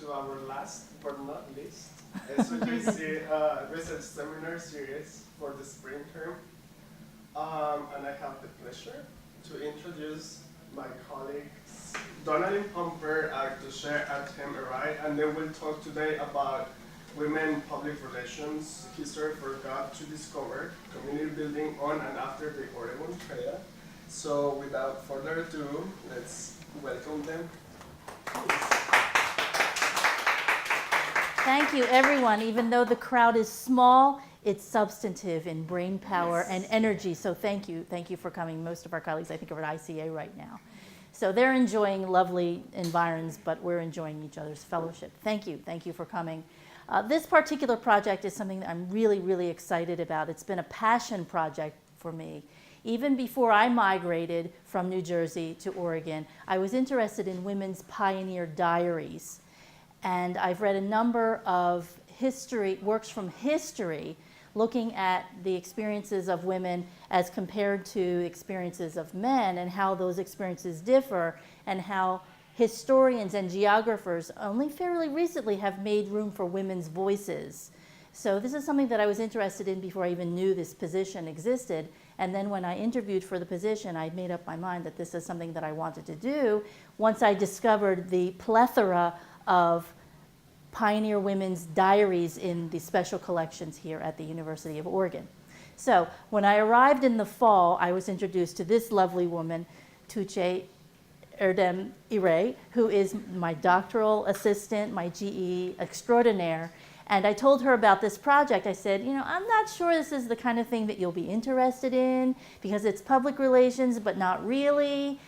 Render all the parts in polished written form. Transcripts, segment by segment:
to our last but not least SOJC research seminar series for the spring term. And I have the pleasure to introduce my colleagues Donnalyn, Pompper, Tugce, Ertem-Eray, and they will talk today about women public relations, history for God to discover, community building on and after the Oregon Trail. So without further ado, let's welcome them. Thank you, everyone. Even though the crowd is small, it's substantive in brain power and energy. So thank you. Thank you for coming. Most of our colleagues, I think, are at ICA right now. So they're enjoying lovely environs, but we're enjoying each other's fellowship. Thank you. Thank you for coming. This particular project is something that I'm really, really excited about. It's been a passion project for me. Even before I migrated from New Jersey to Oregon, I was interested in women's pioneer diaries. And I've read a number of works from history looking at the experiences of women as compared to experiences of men and how those experiences differ and how historians and geographers only fairly recently have made room for women's voices. So this is something that I was interested in before I even knew this position existed. And then when I interviewed for the position, I made up my mind that this is something that I wanted to do once I discovered the plethora of pioneer women's diaries in the special collections here at the University of Oregon. So when I arrived in the fall, I was introduced to this lovely woman, Tugce Ertem-Eray, who is my doctoral assistant, my GE extraordinaire. And I told her about this project. I said, I'm not sure this is the kind of thing that you'll be interested in because it's public relations, but not really.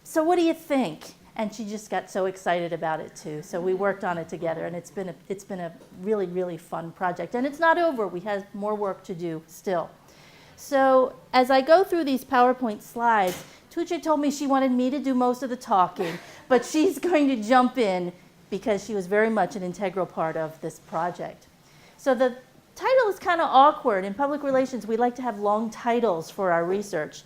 So what do you think? And she just got so excited about it too. So we worked on it together, and it's been a really, really fun project. And it's not over. We have more work to do still. So as I go through these PowerPoint slides, Tugce told me she wanted me to do most of the talking, but she's going to jump in because she was very much an integral part of this project. So the title is kind of awkward. In public relations, we like to have long titles for our research.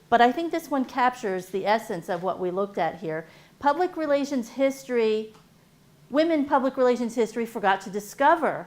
But I think this one captures the essence of what we looked at here. Public relations history, women public relations history forgot to discover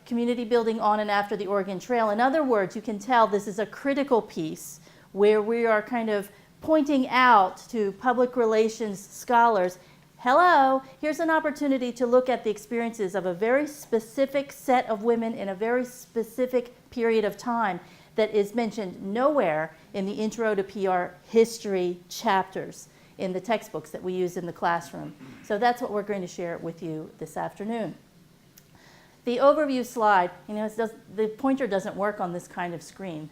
community building on and after the Oregon Trail. In other words, you can tell this is a critical piece where we are kind of pointing out to public relations scholars, hello, here's an opportunity to look at the experiences of a very specific set of women in a very specific period of time that is mentioned nowhere in the Intro to PR history chapters in the textbooks that we use in the classroom. So that's what we're going to share with you this afternoon. The overview slide, the pointer doesn't work on this kind of screen.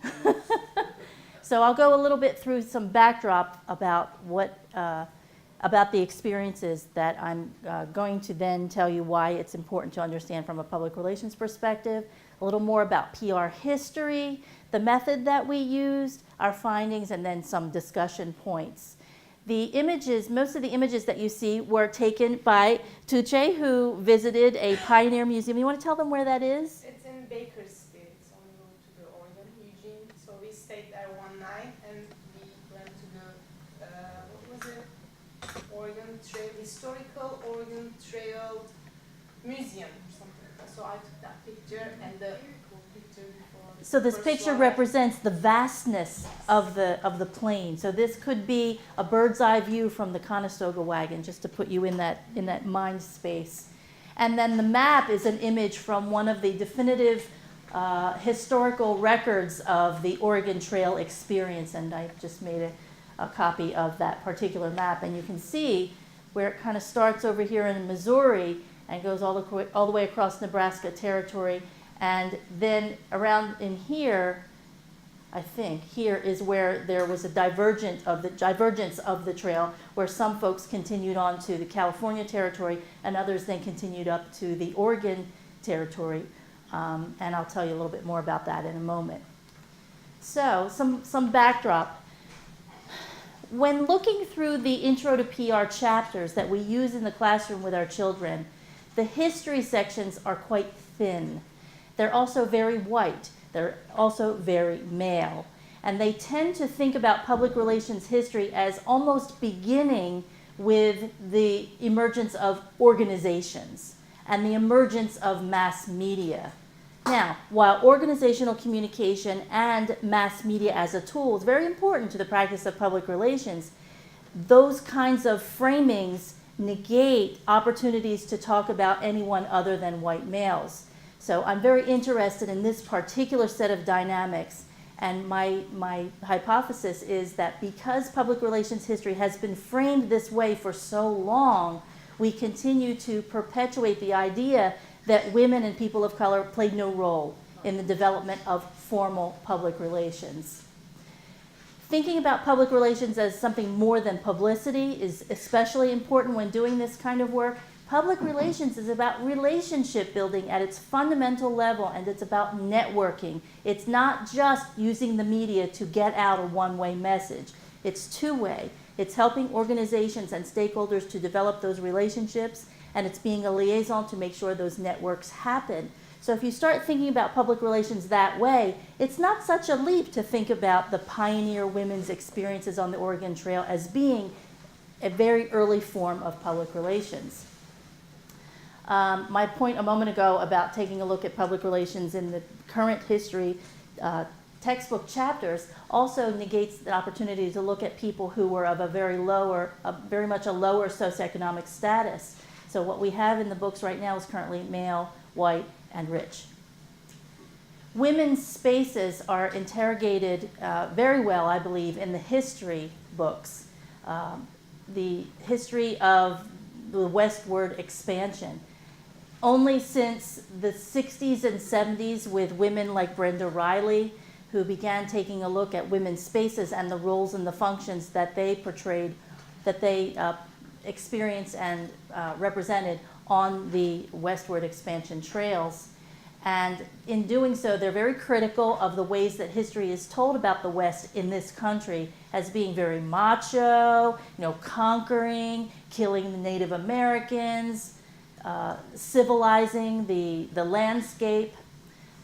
So I'll go a little bit through some backdrop about about the experiences that I'm going to then tell you why it's important to understand from a public relations perspective, a little more about PR history, the method that we used, our findings, and then some discussion points. The images, most of the images that you see were taken by Tugce, who visited a pioneer museum. You want to tell them where that is? It's in Bakersfield. It's on the road to the Oregon, Eugene. So we stayed there one night and we went to the, what was it? Oregon Trail, Historical Oregon Trail Museum or something. So I took that picture and the picture before. So this picture represents the vastness of the plain. So this could be a bird's eye view from the Conestoga wagon, just to put you in that mind space. And then the map is an image from one of the definitive historical records of the Oregon Trail experience. And I just made a copy of that particular map. And you can see where it kind of starts over here in Missouri and goes all the way across Nebraska territory. And then around in here, I think, here is where there was a divergence of the trail, where some folks continued on to the California territory and others then continued up to the Oregon territory. And I'll tell you a little bit more about that in a moment. So some backdrop. When looking through the Intro to PR chapters that we use in the classroom with our children, the history sections are quite thin. They're also very white. They're also very male. And they tend to think about public relations history as almost beginning with the emergence of organizations and the emergence of mass media. Now, while organizational communication and mass media as a tool is very important to the practice of public relations, those kinds of framings negate opportunities to talk about anyone other than white males. So I'm very interested in this particular set of dynamics, and my hypothesis is that because public relations history has been framed this way for so long, we continue to perpetuate the idea that women and people of color played no role in the development of formal public relations. Thinking about public relations as something more than publicity is especially important when doing this kind of work. Public relations is about relationship building at its fundamental level, and it's about networking. It's not just using the media to get out a one-way message. It's two-way. It's helping organizations and stakeholders to develop those relationships, and it's being a liaison to make sure those networks happen. So if you start thinking about public relations that way, it's not such a leap to think about the pioneer women's experiences on the Oregon Trail as being a very early form of public relations. My point a moment ago about taking a look at public relations in the current history textbook chapters also negates the opportunity to look at people who were of a very much a lower socioeconomic status. So what we have in the books right now is currently male, white, and rich. Women's spaces are interrogated very well, I believe, in the history books. The history of the westward expansion. Only since the 60s and 70s with women like Brenda Riley, who began taking a look at women's spaces and the roles and the functions that they portrayed, that they experienced and represented on the westward expansion trails. And in doing so, they're very critical of the ways that history is told about the West in this country as being very macho, conquering, killing the Native Americans, civilizing the landscape.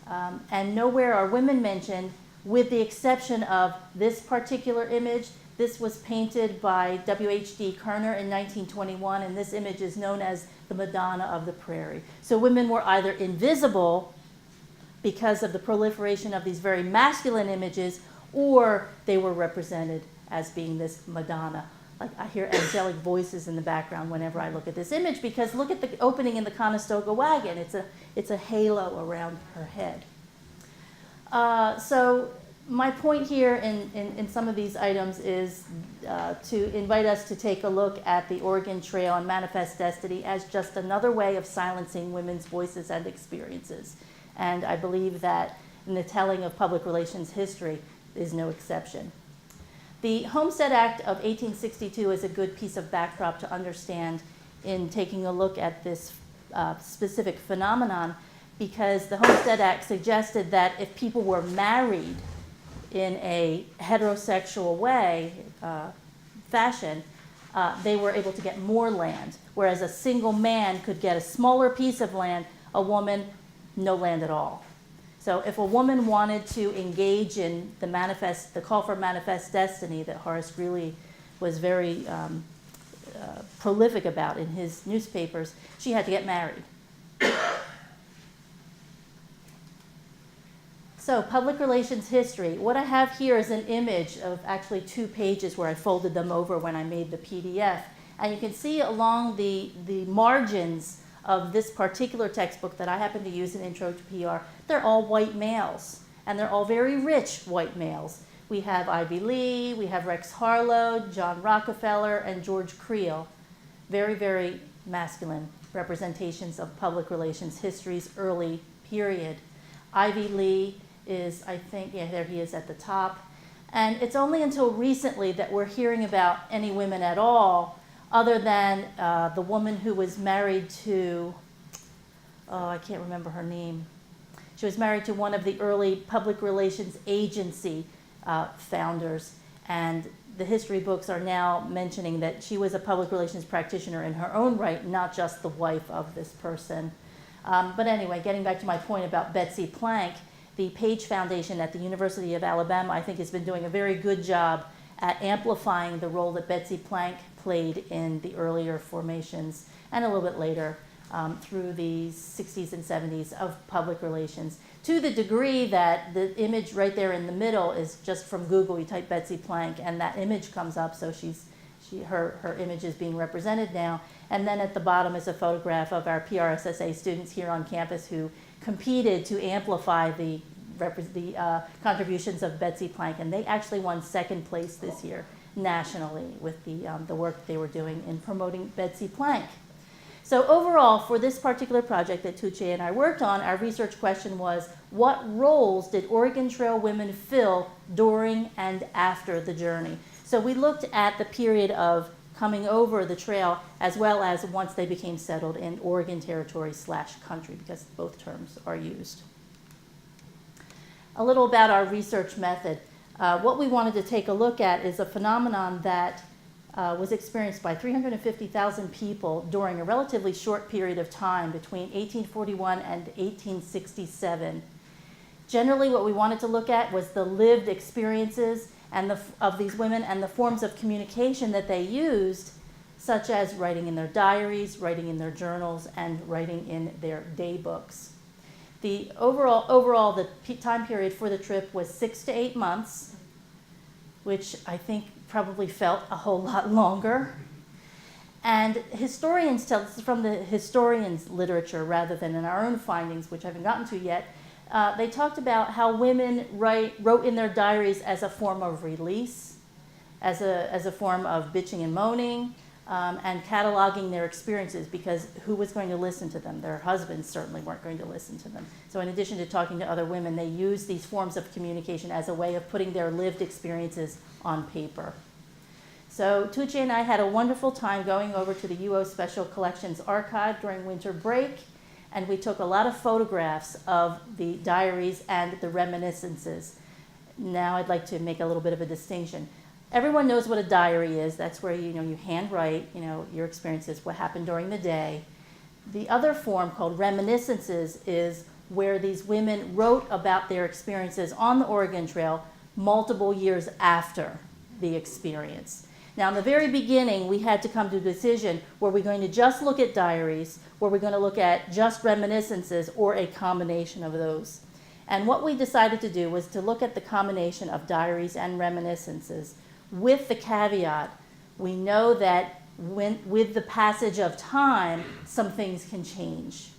And nowhere are women mentioned, with the exception of this particular image. This was painted by W.H.D. Kerner in 1921, and this image is known as the Madonna of the Prairie. So women were either invisible because of the proliferation of these very masculine images, or they were represented as being this Madonna. Like, I hear angelic voices in the background whenever I look at this image, because look at the opening in the Conestoga wagon. It's a halo around her head. So my point here in some of these items is to invite us to take a look at the Oregon Trail and Manifest Destiny as just another way of silencing women's voices and experiences. And I believe that in the telling of public relations history is no exception. The Homestead Act of 1862 is a good piece of backdrop to understand in taking a look at this specific phenomenon, because the Homestead Act suggested that if people were married in a heterosexual way, fashion, they were able to get more land, whereas a single man could get a smaller piece of land, a woman, no land at all. So if a woman wanted to engage in the call for manifest destiny that Horace Greeley was very prolific about in his newspapers, she had to get married. So public relations history. What I have here is an image of actually 2 pages where I folded them over when I made the PDF. And you can see along the margins of this particular textbook that I happen to use in Intro to PR, they're all white males, and they're all very rich white males. We have Ivy Lee, we have Rex Harlow, John Rockefeller, and George Creel. Very, very masculine representations of public relations history's early period. Ivy Lee is, I think, yeah, there he is at the top. And it's only until recently that we're hearing about any women at all, other than the woman who was married to, I can't remember her name. She was married to one of the early public relations agency founders, and the history books are now mentioning that she was a public relations practitioner in her own right, not just the wife of this person. But anyway, getting back to my point about Betsy Plank, the Page Foundation at the University of Alabama, I think, has been doing a very good job at amplifying the role that Betsy Plank played in the earlier formations and a little bit later through the 60s and 70s of public relations, to the degree that the image right there in the middle is just from Google. You type Betsy Plank and that image comes up, so her image is being represented now. And then at the bottom is a photograph of our PRSSA students here on campus who competed to amplify the contributions of Betsy Plank, and they actually won second place this year nationally with the work they were doing in promoting Betsy Plank. So overall, for this particular project that Tugce and I worked on, our research question was, what roles did Oregon Trail women fill during and after the journey? So we looked at the period of coming over the trail as well as once they became settled in Oregon Territory / country, because both terms are used. A little about our research method. What we wanted to take a look at is a phenomenon that was experienced by 350,000 people during a relatively short period of time between 1841 and 1867. Generally, what we wanted to look at was the lived experiences of these women and the forms of communication that they used, such as writing in their diaries, writing in their journals, and writing in their day books. The overall, the time period for the trip was 6 to 8 months, which I think probably felt a whole lot longer. And historians tell, this is from the historians' literature rather than in our own findings, which I haven't gotten to yet, they talked about how women wrote in their diaries as a form of release, as a form of bitching and moaning, and cataloging their experiences, because who was going to listen to them? Their husbands certainly weren't going to listen to them. So in addition to talking to other women, they used these forms of communication as a way of putting their lived experiences on paper. So Tugce and I had a wonderful time going over to the UO Special Collections Archive during winter break, and we took a lot of photographs of the diaries and the reminiscences. Now I'd like to make a little bit of a distinction. Everyone knows what a diary is. That's where you handwrite your experiences, what happened during the day. The other form, called reminiscences, is where these women wrote about their experiences on the Oregon Trail multiple years after the experience. Now, in the very beginning, we had to come to a decision: were we going to just look at diaries, were we going to look at just reminiscences, or a combination of those? And what we decided to do was to look at the combination of diaries and reminiscences, with the caveat, we know that with the passage of time, some things can change.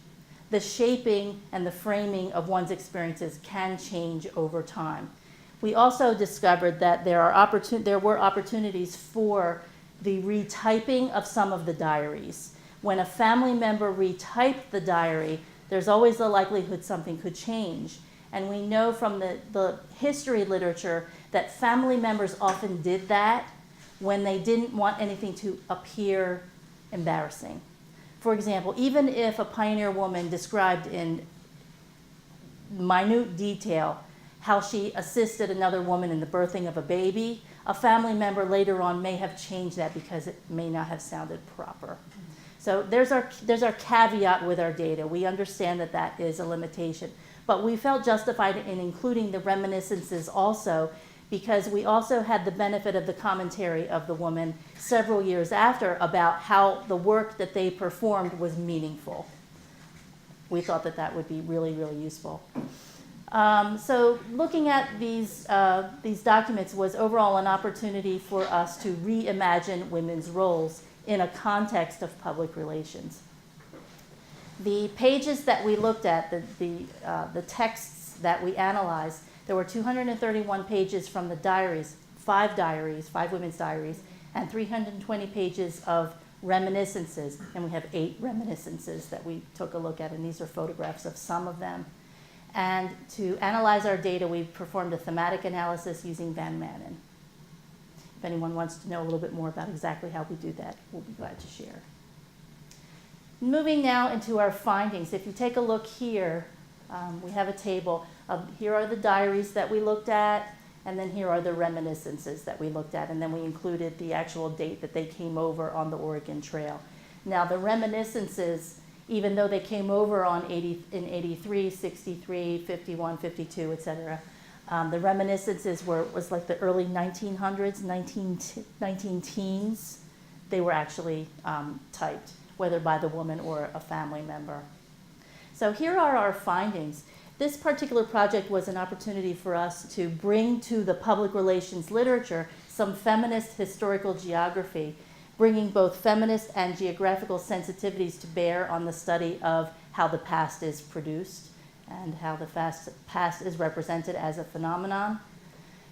The shaping and the framing of one's experiences can change over time. We also discovered that there were opportunities for the retyping of some of the diaries. When a family member retyped the diary, there's always the likelihood something could change. And we know from the history literature that family members often did that when they didn't want anything to appear embarrassing. For example, even if a pioneer woman described in minute detail how she assisted another woman in the birthing of a baby, a family member later on may have changed that because it may not have sounded proper. So there's our caveat with our data. We understand that that is a limitation. But we felt justified in including the reminiscences also, because we also had the benefit of the commentary of the woman several years after about how the work that they performed was meaningful. We thought that that would be really, really useful. So looking at these documents was overall an opportunity for us to reimagine women's roles in a context of public relations. The pages that we looked at, the texts that we analyzed, there were 231 pages from the diaries, 5 women's diaries, and 320 pages of reminiscences. And we have 8 reminiscences that we took a look at, and these are photographs of some of them. And to analyze our data, we performed a thematic analysis using Van Manen. If anyone wants to know a little bit more about exactly how we do that, we'll be glad to share. Moving now into our findings. If you take a look here, we have a table of, here are the diaries that we looked at, and then here are the reminiscences that we looked at, and then we included the actual date that they came over on the Oregon Trail. Now the reminiscences, even though they came over in 83, 63, 51, 52, etc., the reminiscences was like the early 1900s, 19 teens. they were actually typed, whether by the woman or a family member. So here are our findings. This particular project was an opportunity for us to bring to the public relations literature some feminist historical geography, bringing both feminist and geographical sensitivities to bear on the study of how the past is produced and how the past is represented as a phenomenon,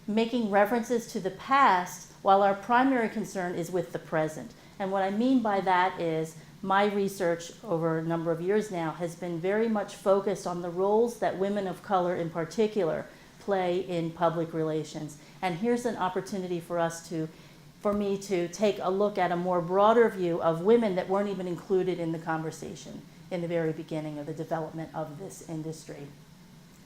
making references to the past while our primary concern is with the present. And what I mean by that is my research over a number of years now has been very much focused on the roles that women of color in particular play in public relations. And here's an opportunity for me to take a look at a more broader view of women that weren't even included in the conversation in the very beginning of the development of this industry.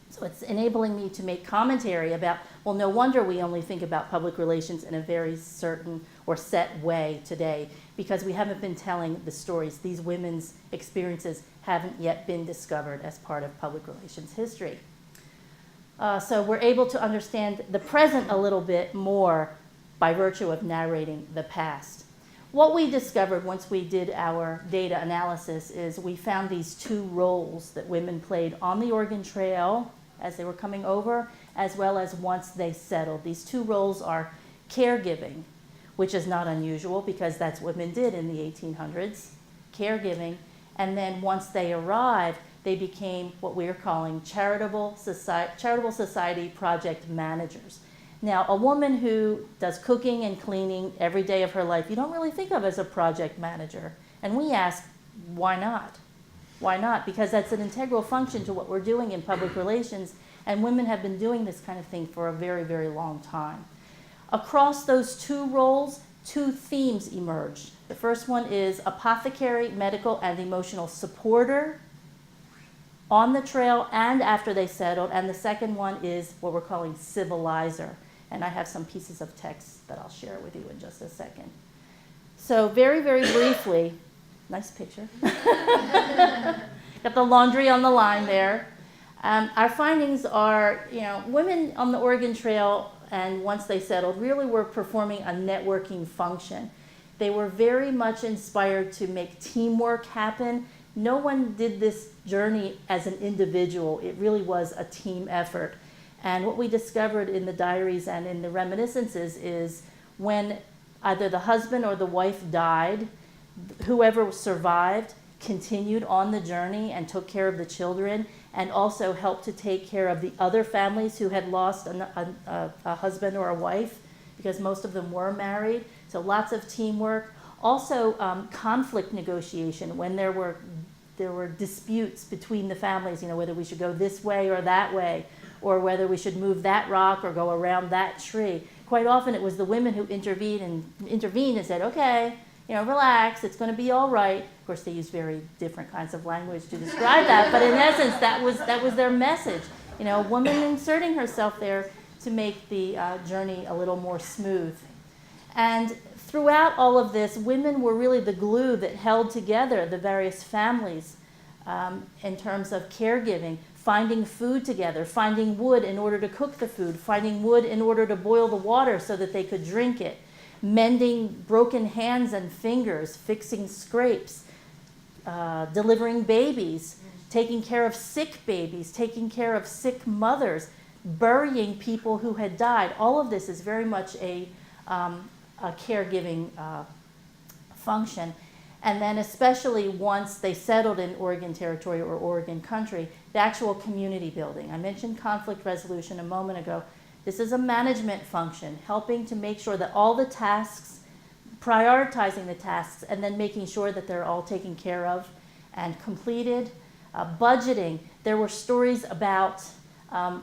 So it's enabling me to make commentary about, well, no wonder we only think about public relations in a very certain or set way today, because we haven't been telling the stories. These women's experiences haven't yet been discovered as part of public relations history. So we're able to understand the present a little bit more by virtue of narrating the past. What we discovered once we did our data analysis is we found these two roles that women played on the Oregon Trail as they were coming over, as well as once they settled. These two roles are caregiving, which is not unusual because that's what women did in the 1800s, caregiving, and then once they arrived, they became what we are calling charitable society project managers. Now, a woman who does cooking and cleaning every day of her life, you don't really think of as a project manager. And we ask, why not? Why not? Because that's an integral function to what we're doing in public relations, and women have been doing this kind of thing for a very, very long time. Across those two roles, two themes emerged. The first one is apothecary, medical, and emotional supporter on the trail and after they settled, and the second one is what we're calling civilizer. And I have some pieces of text that I'll share with you in just a second. So very, very briefly, nice picture. Got the laundry on the line there. Our findings are, women on the Oregon Trail and once they settled really were performing a networking function. They were very much inspired to make teamwork happen. No one did this journey as an individual. It really was a team effort. And what we discovered in the diaries and in the reminiscences is when either the husband or the wife died, whoever survived continued on the journey and took care of the children and also helped to take care of the other families who had lost a husband or a wife, because most of them were married. So lots of teamwork. Also conflict negotiation when there were disputes between the families, whether we should go this way or that way, or whether we should move that rock or go around that tree. Quite often it was the women who intervened and said, okay, relax, it's going to be all right. Of course, they used very different kinds of language to describe that, but in essence, that was their message. A woman inserting herself there to make the journey a little more smooth. And throughout all of this, women were really the glue that held together the various families in terms of caregiving, finding food together, finding wood in order to cook the food, finding wood in order to boil the water so that they could drink it, mending broken hands and fingers, fixing scrapes, delivering babies, taking care of sick babies, taking care of sick mothers, burying people who had died. All of this is very much a caregiving function. And then especially once they settled in Oregon Territory or Oregon country, the actual community building. I mentioned conflict resolution a moment ago. This is a management function, helping to make sure that all the tasks, prioritizing the tasks, and then making sure that they're all taken care of and completed. Budgeting. There were stories about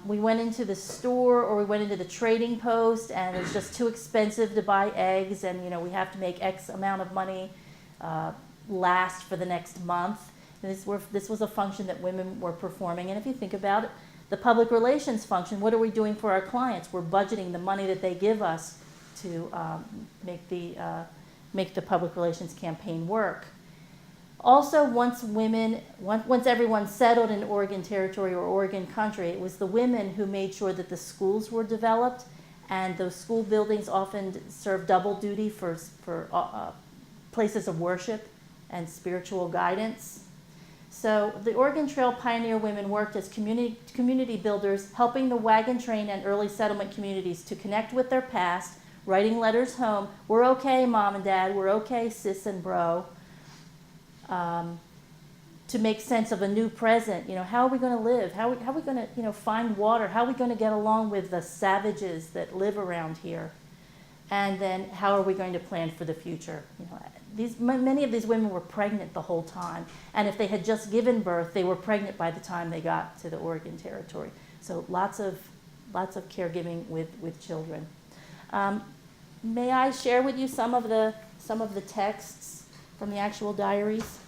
we went into the store or we went into the trading post and it's just too expensive to buy eggs, and we have to make X amount of money last for the next month. And this was a function that women were performing. And if you think about it, the public relations function, what are we doing for our clients? We're budgeting the money that they give us to make the public relations campaign work. Also, once everyone settled in Oregon Territory or Oregon country, it was the women who made sure that the schools were developed, and those school buildings often served double duty for places of worship and spiritual guidance. So the Oregon Trail pioneer women worked as community builders, helping the wagon train and early settlement communities to connect with their past, writing letters home. We're okay, Mom and Dad. We're okay, sis and bro. To make sense of a new present. You know, how are we going to live? How are we going to, you know, find water? How are we going to get along with the savages that live around here? And then how are we going to plan for the future? You know, many of these women were pregnant the whole time, and if they had just given birth, they were pregnant by the time they got to the Oregon Territory. So lots of caregiving with children. May I share with you some of the texts from the actual diaries?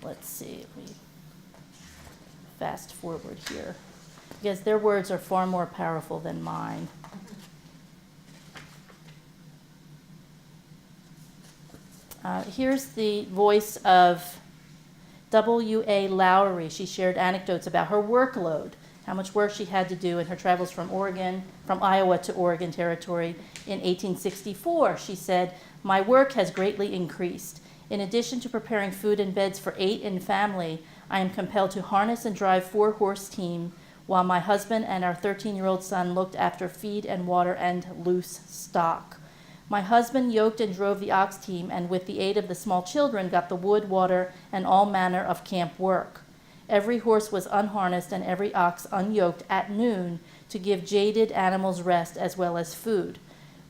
Let's see if we fast forward here, because their words are far more powerful than mine. Here's the voice of W.A. Lowry. She shared anecdotes about her workload, how much work she had to do in her travels from Iowa to Oregon Territory. In 1864, she said, "My work has greatly increased. In addition to preparing food and beds for 8 in family, I am compelled to harness and drive 4-horse team, while my husband and our 13-year-old son looked after feed and water and loose stock. My husband yoked and drove the ox team, and with the aid of the small children, got the wood, water, and all manner of camp work. Every horse was unharnessed and every ox unyoked at noon to give jaded animals rest as well as food.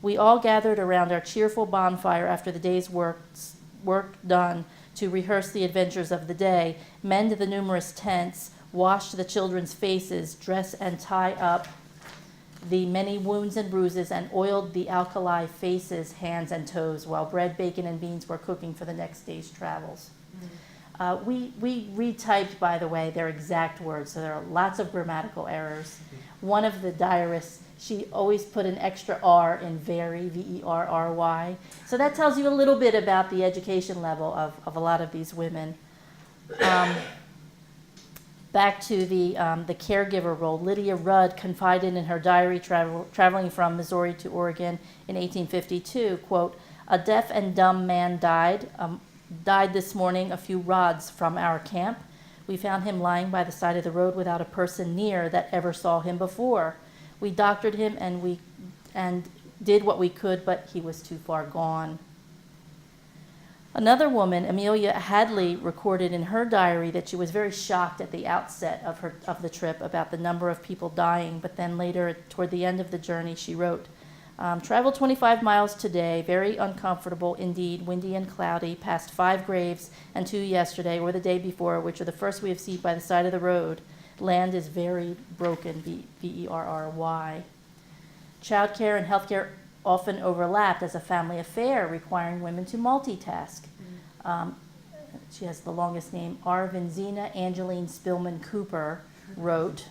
We all gathered around our cheerful bonfire after the day's work done to rehearse the adventures of the day, mend the numerous tents, wash the children's faces, dress and tie up the many wounds and bruises, and oiled the alkali faces, hands, and toes, while bread, bacon, and beans were cooking for the next day's travels." We retyped, by the way, their exact words, so there are lots of grammatical errors. One of the diarists, she always put an extra R in very, V-E-R-R-Y. So that tells you a little bit about the education level of a lot of these women. Back to the caregiver role, Lydia Rudd confided in her diary traveling from Missouri to Oregon in 1852, quote, "A deaf and dumb man died this morning a few rods from our camp. We found him lying by the side of the road without a person near that ever saw him before. We doctored him and did what we could, but he was too far gone." Another woman, Amelia Hadley, recorded in her diary that she was very shocked at the outset of the trip about the number of people dying, but then later, toward the end of the journey, she wrote, "Traveled 25 miles today, very uncomfortable indeed, windy and cloudy, past 5 graves and 2 yesterday or the day before, which are the first we have seen by the side of the road. Land is very broken," V-E-R-R-Y. Childcare and healthcare often overlapped as a family affair, requiring women to multitask. She has the longest name, Arvenzina Angeline Spillman Cooper, wrote,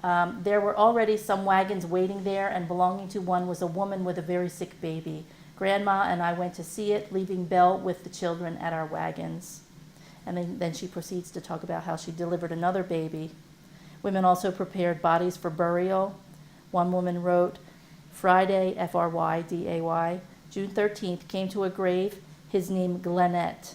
"There were already some wagons waiting there, and belonging to one was a woman with a very sick baby. Grandma and I went to see it, leaving Belle with the children at our wagons." And then she proceeds to talk about how she delivered another baby. Women also prepared bodies for burial. One woman wrote, "Friday, F-R-Y-D-A-Y, June 13th, came to a grave, his name Glenette.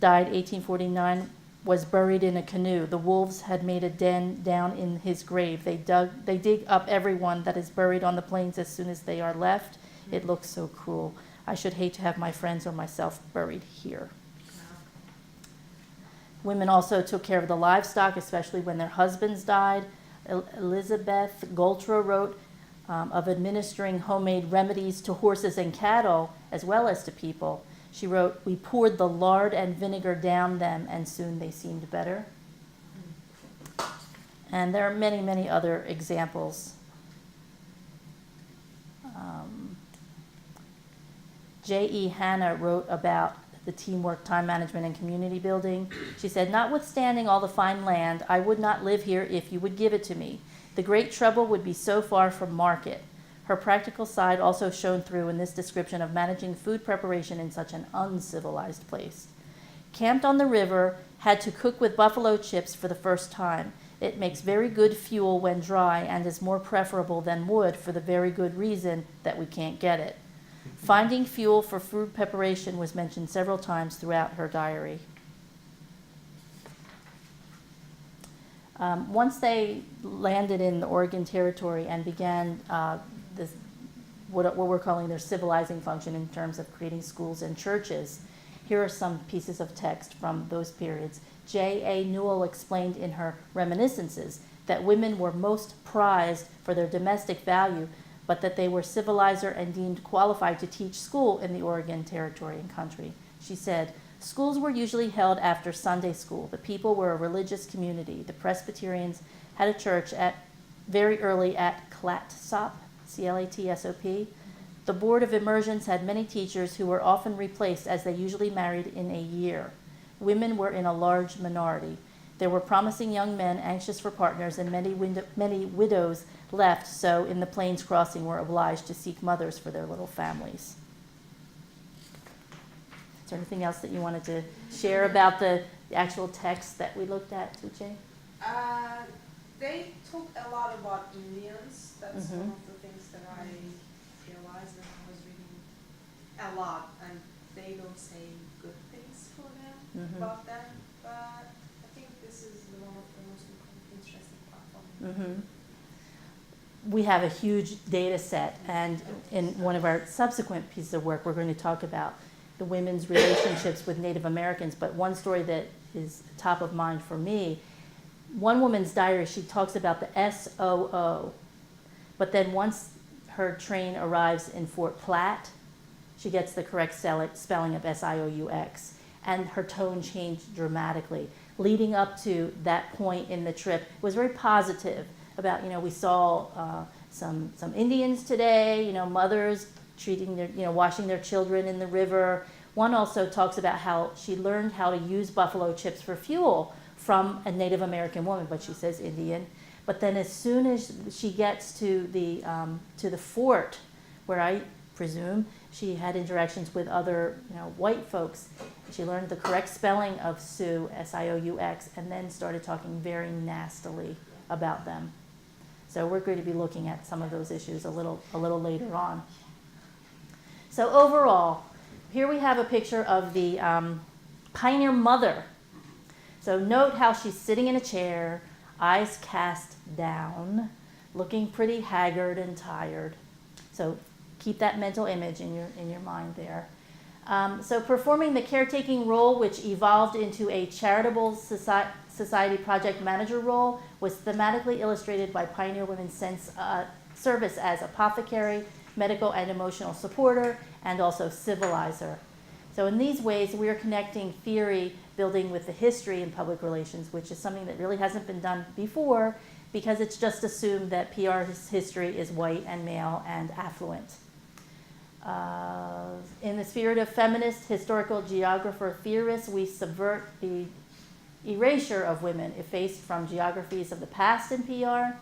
Died 1849, was buried in a canoe. The wolves had made a den down in his grave. They dig up everyone that is buried on the plains as soon as they are left. It looks so cruel. I should hate to have my friends or myself buried here." Women also took care of the livestock, especially when their husbands died. Elizabeth Goltra wrote of administering homemade remedies to horses and cattle, as well as to people. She wrote, "We poured the lard and vinegar down them, and soon they seemed better." And there are many, many other examples. J.E. Hanna wrote about the teamwork, time management, and community building. She said, "Notwithstanding all the fine land, I would not live here if you would give it to me. The great trouble would be so far from market." Her practical side also shone through in this description of managing food preparation in such an uncivilized place. "Camped on the river, had to cook with buffalo chips for the first time. It makes very good fuel when dry and is more preferable than wood for the very good reason that we can't get it. Finding fuel for food preparation was mentioned several times throughout her diary. Once they landed in the Oregon Territory and began what we're calling their civilizing function in terms of creating schools and churches, here are some pieces of text from those periods. J.A. Newell explained in her Reminiscences that women were most prized for their domestic value, but that they were civilizer and deemed qualified to teach school in the Oregon Territory and country. She said, schools were usually held after Sunday school. The people were a religious community. The Presbyterians had a church very early at Clatsop, C-L-A-T-S-O-P. The Board of Immersions had many teachers who were often replaced as they usually married in a year. Women were in a large minority. There were promising young men anxious for partners, and many widows left, so in the Plains Crossing were obliged to seek mothers for their little families. Is there anything else that you wanted to share about the actual text that we looked at, Tugce? They talk a lot about Indians. That's one of the things that I realized when I was reading a lot, and they don't say good things for them about them, but I think this is one of the most interesting parts for me. We have a huge data set, and in one of our subsequent pieces of work, we're going to talk about the women's relationships with Native Americans. But one story that is top of mind for me, one woman's diary, she talks about the SOO, but then once her train arrives in Fort Platte, she gets the correct spelling of SIOUX, and her tone changed dramatically. Leading up to that point in the trip, it was very positive about, we saw some Indians today, mothers treating their, washing their children in the river. One also talks about how she learned how to use buffalo chips for fuel from a Native American woman, but she says Indian. But then as soon as she gets to the fort, where I presume she had interactions with other, white folks, she learned the correct spelling of Sioux, S-I-O-U-X, and then started talking very nastily about them. So we're going to be looking at some of those issues a little later on. So overall, here we have a picture of the pioneer mother. So note how she's sitting in a chair, eyes cast down, looking pretty haggard and tired. So keep that mental image in your mind there. So performing the caretaking role, which evolved into a charitable society project manager role, was thematically illustrated by pioneer women's service as apothecary, medical and emotional supporter, and also civilizer. So in these ways, we are connecting theory building with the history in public relations, which is something that really hasn't been done before, because it's just assumed that PR history is white and male and affluent. In the spirit of feminist historical geographer theorists, we subvert the erasure of women effaced from geographies of the past in PR,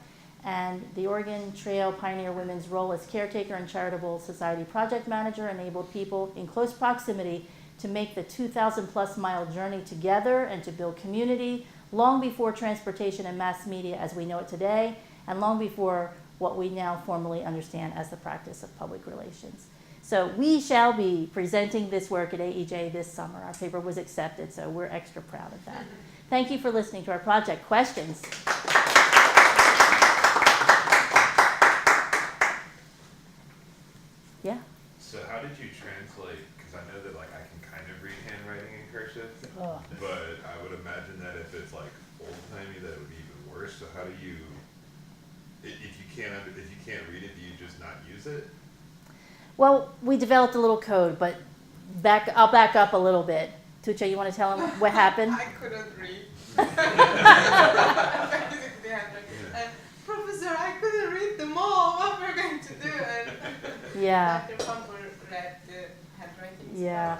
and the Oregon Trail Pioneer Women's role as caretaker and charitable society project manager enabled people in close proximity to make the 2,000+ mile journey together and to build community long before transportation and mass media as we know it today, and long before what we now formally understand as the practice of public relations. So we shall be presenting this work at AEJ this summer. Our paper was accepted, so we're extra proud of that. Thank you for listening to our project. Questions? Yeah? So how did you translate, because I know that I can kind of read handwriting in cursive, but I would imagine that if it's old-timey, that would be even worse. So how do you, if you can't read it, do you just not use it? Well, we developed a little code, but I'll back up a little bit. Tugce, you want to tell them what happened? I couldn't read. Professor, I couldn't read them all. What we're going to do? And Yeah. Dr. Pompper read the handwriting. Yeah.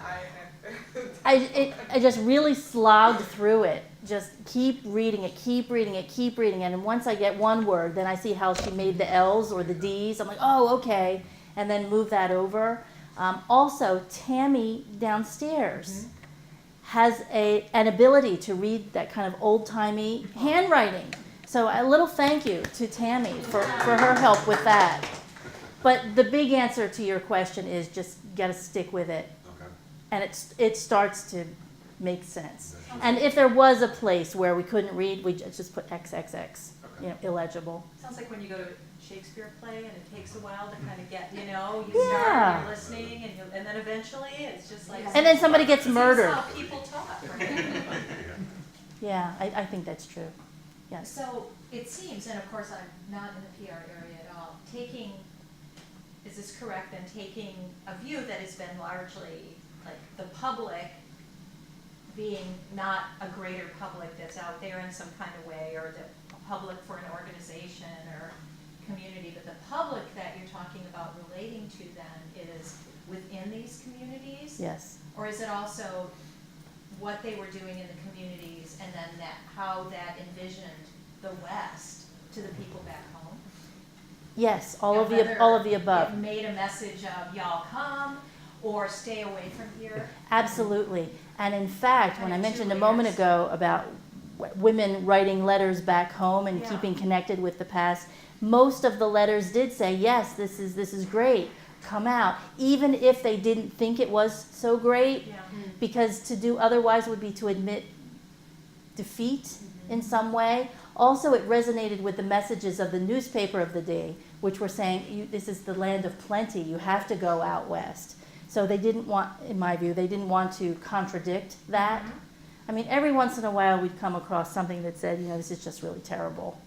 I I just really slogged through it. Just keep reading it. And once I get one word, then I see how she made the L's or the D's. I'm like, oh, okay. And then move that over. Also, Tammy downstairs has an ability to read that kind of old-timey handwriting. So a little thank you to Tammy for her help with that. But the big answer to your question is just gotta stick with it. Okay. And it starts to make sense. And if there was a place where we couldn't read, we just put XXX, illegible. Sounds like when you go to a Shakespeare play and it takes a while to kind of get, you start and you're listening and then eventually it's just like. And then somebody gets murdered. This is how people talk, right? Yeah, I think that's true. Yes. So it seems, and of course I'm not in the PR area at all, is this correct, then taking a view that has been largely like the public being not a greater public that's out there in some kind of way, or the public for an organization or community, but the public that you're talking about relating to then is within these communities? Yes. Or is it also what they were doing in the communities and then how that envisioned the West to the people back home? Yes, all of Whether the above. It made a message of y'all come or stay away from here. Absolutely. And in fact, when I Kind of mentioned a two moment layers. ago about women writing letters back home and Yeah. keeping connected with the past, most of the letters did say, yes, this is great, come out, even if they didn't think it was so great, Yeah. because to do otherwise would be to admit defeat in some way. Also, it resonated with the messages of the newspaper of the day, which were saying, this is the land of plenty, you have to go out west. So they didn't want, in my view, they didn't want to contradict that. I mean, every once in a while we'd come across something that said, this is just really terrible.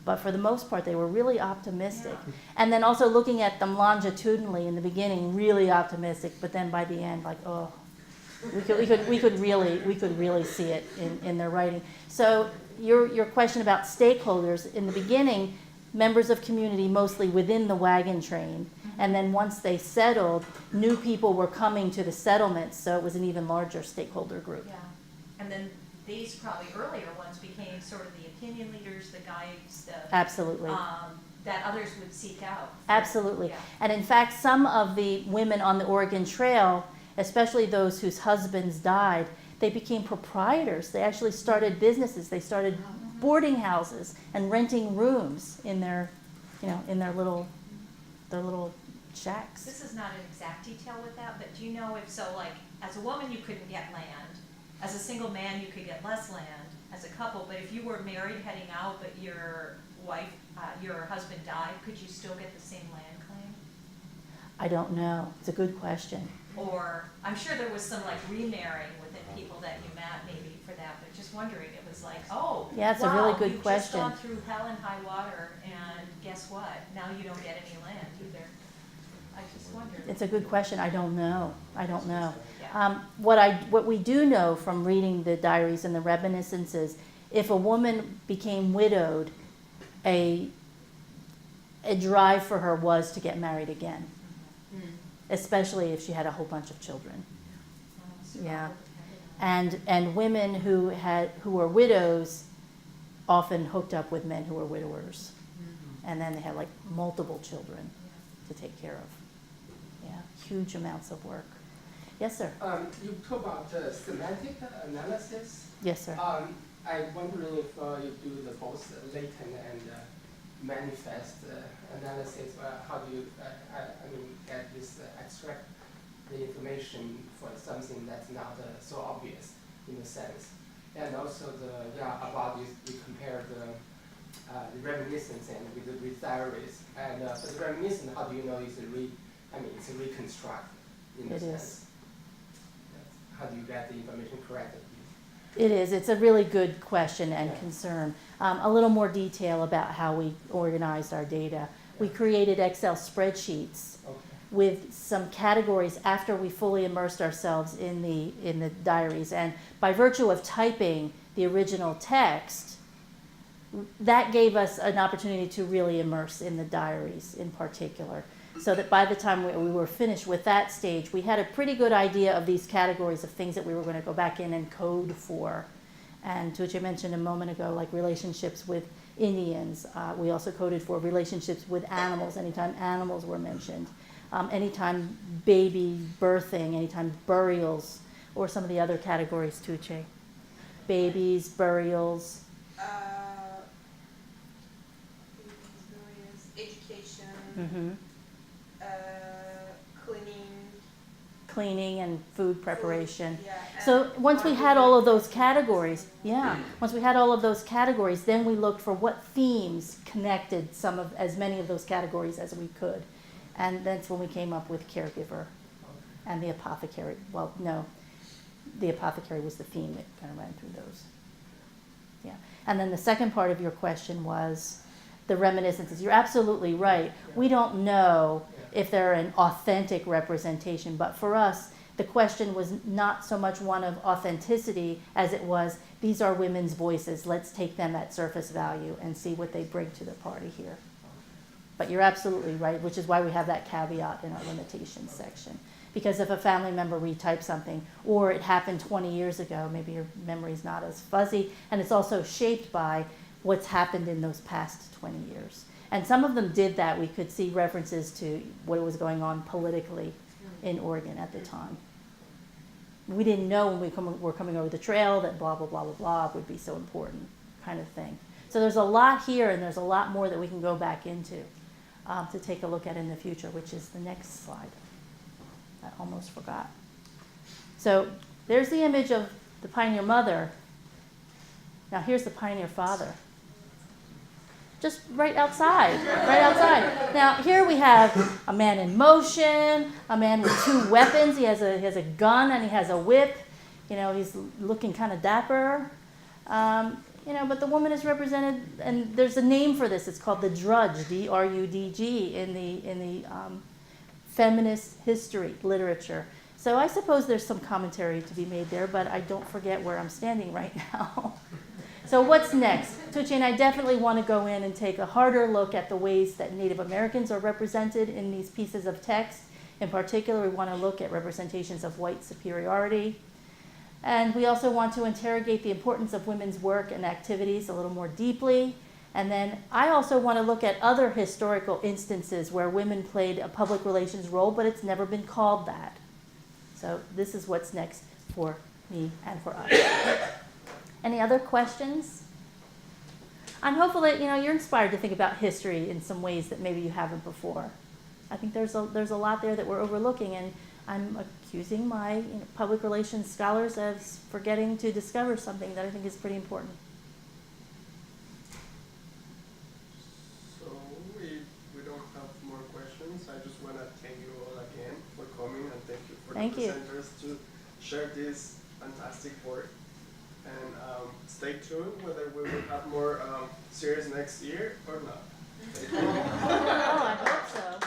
But for the most part, they were really optimistic. Yeah. And then also looking at them longitudinally in the beginning, really optimistic, but then by the end, like, oh, we could really see it in their writing. So your question about stakeholders, in the beginning, members of community mostly within the wagon train, and then once they settled, new people were coming to the settlements, so it was an even larger stakeholder group. Yeah. And then these probably earlier ones became sort of the opinion leaders, the guides, Absolutely. That others would seek out. Absolutely. Yeah. And in fact, some of the women on the Oregon Trail, especially those whose husbands died, they became proprietors. They actually started businesses. They started boarding houses and renting rooms in their, in their little shacks. This is not an exact detail with that, but do you know if so, like, as a woman you couldn't get land, as a single man you could get less land, as a couple, but if you were married heading out but your wife, your husband died, could you still get the same land claim? I don't know. It's a good question. Or, I'm sure there was some like remarrying within people that you met maybe for that, but just wondering, it was like, oh, Yeah, it's a wow, really good you've question. just gone through hell and high water, and guess what? Now you don't get any land either. I just wondered. It's a good question. I don't know. Yeah. What we do know from reading the diaries and the reminiscences, if a woman became widowed, a drive for her was to get married again, especially if she had a whole bunch of children. Yeah. And women who were widows often hooked up with men who were widowers, and then they had like multiple children to take care of. Yeah, huge amounts of work. Yes, sir. You talk about semantic analysis. Yes, sir. I'm wondering if you do the both latent and manifest analysis. How do you, get this extract the information for something that's not so obvious in a sense, and also about you compare the reminiscence and with the diaries, and for the reminiscence, how do you know it's it's a reconstruct in a It sense? is. How do you get the information correctly? It is. It's a really good question and concern. A little more detail about how we organized our data. We created Excel spreadsheets with some categories after we fully immersed ourselves in the diaries. And by virtue of typing the original text, that gave us an opportunity to really immerse in the diaries in particular. So that by the time we were finished with that stage, we had a pretty good idea of these categories of things that we were going to go back in and code for. And to which I mentioned a moment ago, like relationships with Indians. We also coded for relationships with animals, anytime animals were mentioned. Anytime baby birthing, anytime burials, or some of the other categories, Tugce. Babies, burials. Education. Mm-hmm. cleaning and food preparation. Yeah, So and once we had all of those categories, once we had all of those categories, then we looked for what themes connected as many of those categories as we could. And that's when we came up with caregiver and the apothecary. Well, no, the apothecary was the theme that kind of ran through those. Yeah. And then the second part of your question was the reminiscences. You're absolutely right. We don't know if they're an authentic representation, but for us, the question was not so much one of authenticity as it was, these are women's voices. Let's take them at surface value and see what they bring to the party here. But you're absolutely right, which is why we have that caveat in our limitations section. Because if a family member retypes something, or it happened 20 years ago, maybe your memory's not as fuzzy, and it's also shaped by what's happened in those past 20 years. And some of them did that. We could see references to what was going on politically in Oregon at the time. We didn't know when we were coming over the trail that blah, blah, blah, blah, blah would be so important, kind of thing. So there's a lot here, and there's a lot more that we can go back into to take a look at in the future, which is the next slide. I almost forgot. So there's the image of the pioneer mother. Now here's the pioneer father. Just right outside, right outside. Now here we have a man in motion, a man with two weapons. He has a gun and he has a whip. You know, he's looking kind of dapper. You know, but the woman is represented, and there's a name for this. It's called the drudge, D-R-U-D-G, in the feminist history literature. So I suppose there's some commentary to be made there, but I don't forget where I'm standing right now. So what's next? Tugce and I definitely want to go in and take a harder look at the ways that Native Americans are represented in these pieces of text. In particular, we want to look at representations of white superiority. And we also want to interrogate the importance of women's work and activities a little more deeply. And then I also want to look at other historical instances where women played a public relations role, but it's never been called that. So this is what's next for me and for us. Any other questions? I'm hopeful that you're inspired to think about history in some ways that maybe you haven't before. I think there's a lot there that we're overlooking, and I'm accusing my public relations scholars of forgetting to discover something that I think is pretty important. So we don't have more questions. I just want to thank you all again for coming, and thank you for Thank the you. presenters to share this fantastic work. And stay tuned whether we will have more series next year or not. Oh, I hope so.